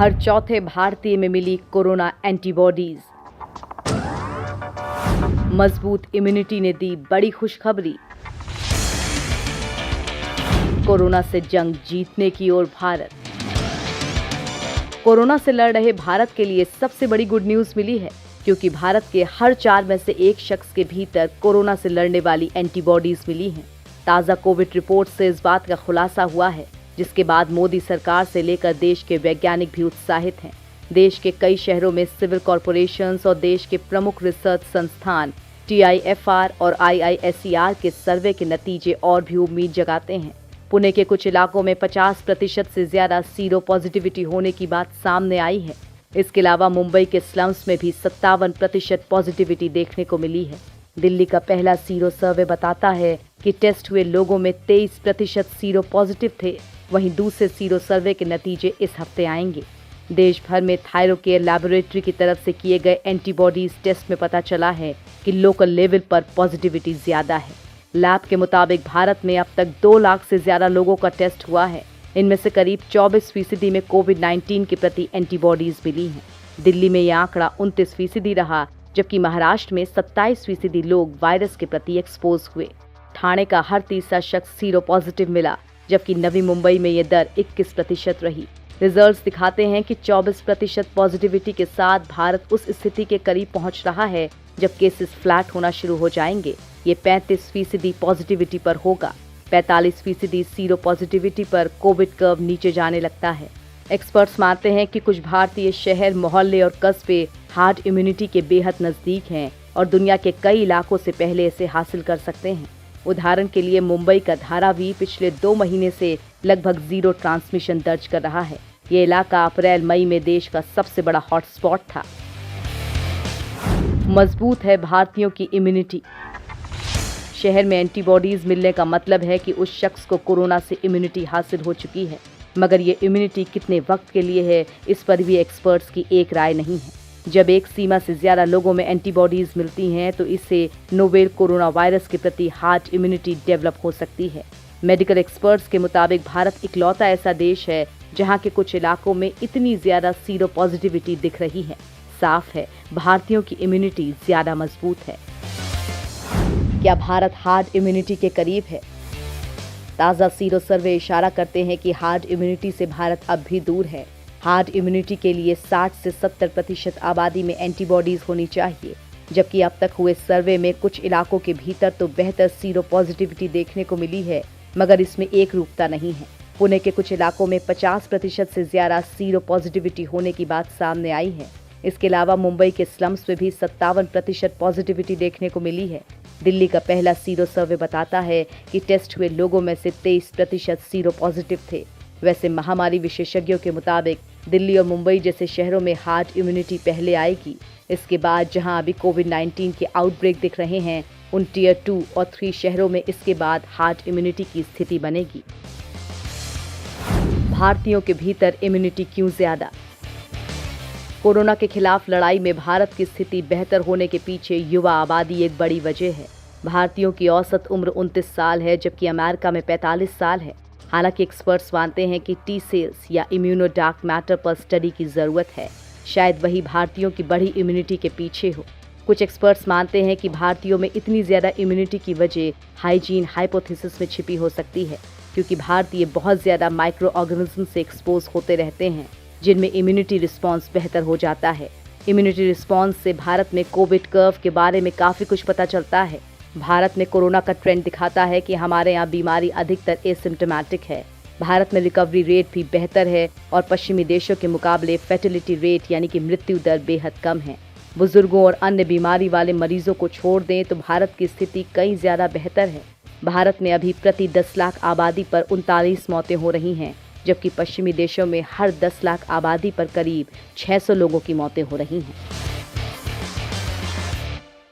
हर चौथे भारतीय में मिली कोरोना एंटीबॉडीज। मजबूत इम्यूनिटी ने दी बड़ी खुशखबरी। कोरोना से जंग जीतने की ओर भारत। कोरोना से लड़ रहे भारत के लिए सबसे बड़ी गुड न्यूज मिली है, क्योंकि भारत के हर 4 में से एक शख्स के भीतर कोरोना से लड़ने वाली एंटीबॉडीज मिली हैं। ताज़ा कोविड रिपोर्ट से इस बात का खुलासा हुआ है, जिसके बाद मोदी सरकार से लेकर देश के वैज्ञानिक भी उत्साहित हैं। देश के कई शहरों में सिविल कॉरपोरेशंस और देश के प्रमुख रिसर्च संस्थान TIFR और IISER के सर्वे के नतीजे और भी उम्मीद जगाते हैं। पुणे के कुछ इलाकों में 50% से ज्यादा सीरो पॉजिटिविटी होने की बात सामने आई है। इसके अलावा मुंबई के स्लम्स में भी 57% पॉजिटिविटी देखने को मिली है। दिल्ली का पहला सीरो सर्वे बताता है कि टेस्ट हुए लोगों में 23% सीरो पॉजिटिव थे। वहीं दूसरे सीरो सर्वे के नतीजे इस हफ्ते आएंगे। देश भर में थायरोकेयर लैबोरेटरी की तरफ से किए गए एंटीबॉडीज टेस्ट में पता चला है कि लोकल लेवल पर पॉजिटिविटी ज्यादा है। लैब के मुताबिक भारत में अब तक 2 लाख से ज्यादा लोगों का टेस्ट हुआ है। इनमें से करीब 24% में कोविड-19 के प्रति एंटीबॉडीज मिली हैं। दिल्ली में यह आंकड़ा 29% रहा, जबकि महाराष्ट्र में 27% लोग वायरस के प्रति एक्सपोज हुए। ठाणे का हर तीसरा शख्स सीरो पॉजिटिव मिला, जबकि नवी मुंबई में यह दर 21% रही। रिजल्ट्स दिखाते हैं कि 24% पॉजिटिविटी के साथ भारत उस स्थिति के करीब पहुंच रहा है जब केसेस फ्लैट होना शुरू हो जाएंगे। ये 35% पॉजिटिविटी पर होगा। 45% सीरो पॉजिटिविटी पर कोविड कर्व नीचे जाने लगता है। एक्सपर्ट्स मानते हैं कि कुछ भारतीय शहर, मोहल्ले और कस्बे हार्ड इम्यूनिटी के बेहद नजदीक हैं और दुनिया के कई इलाकों से पहले इसे हासिल कर सकते हैं। उदाहरण के लिए मुंबई का धारावी पिछले 2 महीने से लगभग 0 ट्रांसमिशन दर्ज कर रहा है। ये इलाका अप्रैल-मई में देश का सबसे बड़ा हॉटस्पॉट था। मजबूत है भारतीयों की इम्यूनिटी। शहर में एंटीबॉडीज मिलने का मतलब है कि उस शख्स को कोरोना से इम्यूनिटी हासिल हो चुकी है, मगर ये इम्यूनिटी कितने वक्त के लिए है, इस पर भी एक्सपर्ट्स की एक राय नहीं है। जब एक सीमा से ज्यादा लोगों में एंटीबॉडीज मिलती हैं तो इससे नोवेल कोरोना वायरस के प्रति हार्ड इम्यूनिटी डेवलप हो सकती है। मेडिकल एक्सपर्ट्स के मुताबिक भारत इकलौता ऐसा देश है जहां के कुछ इलाकों में इतनी ज्यादा सीरो पॉजिटिविटी दिख रही है। साफ है, भारतीयों की इम्यूनिटी ज्यादा मजबूत है। क्या भारत हार्ड इम्यूनिटी के करीब है? ताज़ा सीरो सर्वे इशारा करते हैं कि हार्ड इम्यूनिटी से भारत अब भी दूर है। हार्ड इम्यूनिटी के लिए 60 से 70% आबादी में एंटीबॉडीज होनी चाहिए, जबकि अब तक हुए सर्वे में कुछ इलाकों के भीतर तो बेहतर सीरो पॉजिटिविटी देखने को मिली है, मगर इसमें एक रूपता नहीं है। पुणे के कुछ इलाकों में 50% से ज्यादा सीरो पॉजिटिविटी होने की बात सामने आई है। इसके अलावा मुंबई के स्लम्स में भी 57% पॉजिटिविटी देखने को मिली है। दिल्ली का पहला सीरो सर्वे बताता है कि टेस्ट हुए लोगों में से 23% सीरो पॉजिटिव थे। वैसे महामारी विशेषज्ञों के मुताबिक दिल्ली और मुंबई जैसे शहरों में हार्ड इम्यूनिटी पहले आएगी। इसके बाद जहां अभी कोविड-19 के आउटब्रेक दिख रहे हैं, उन टियर 2 और 3 शहरों में इसके बाद हार्ड इम्यूनिटी की स्थिति बनेगी। भारतीयों के भीतर इम्यूनिटी क्यों ज्यादा? कोरोना के खिलाफ लड़ाई में भारत की स्थिति बेहतर होने के पीछे युवा आबादी एक बड़ी वजह है। भारतीयों की औसत उम्र 29 साल है, जबकि अमेरिका में 45 साल है। हालांकि एक्सपर्ट्स मानते हैं कि टी सेल्स या इम्यूनो डार्क मैटर पर स्टडी की जरूरत है। शायद वही भारतीयों की बढ़ी इम्यूनिटी के पीछे हो। कुछ एक्सपर्ट्स मानते हैं कि भारतीयों में इतनी ज्यादा इम्यूनिटी की वजह हाइजीन हाइपोथेसिस में छिपी हो सकती है, क्योंकि भारतीय बहुत ज्यादा माइक्रो ऑर्गेनिज्म से एक्सपोज होते रहते हैं, जिनमें इम्यूनिटी रिस्पॉन्स बेहतर हो जाता है। इम्यूनिटी रिस्पॉन्स से भारत में कोविड कर्व के बारे में काफ़ी कुछ पता चलता है। भारत में कोरोना का ट्रेंड दिखाता है कि हमारे यहाँ बीमारी अधिकतर एसिम्प्टोमेटिक है। भारत में रिकवरी रेट भी बेहतर है और पश्चिमी देशों के मुकाबले फर्टिलिटी रेट यानी कि मृत्यु दर बेहद कम है। बुजुर्गों और अन्य बीमारी वाले मरीजों को छोड़ दें तो भारत की स्थिति कई ज़्यादा बेहतर है। भारत में अभी प्रति 10 लाख आबादी पर 39 मौतें हो रही हैं, जबकि पश्चिमी देशों में हर 10 लाख आबादी पर करीब 600 लोगों की मौतें हो रही हैं।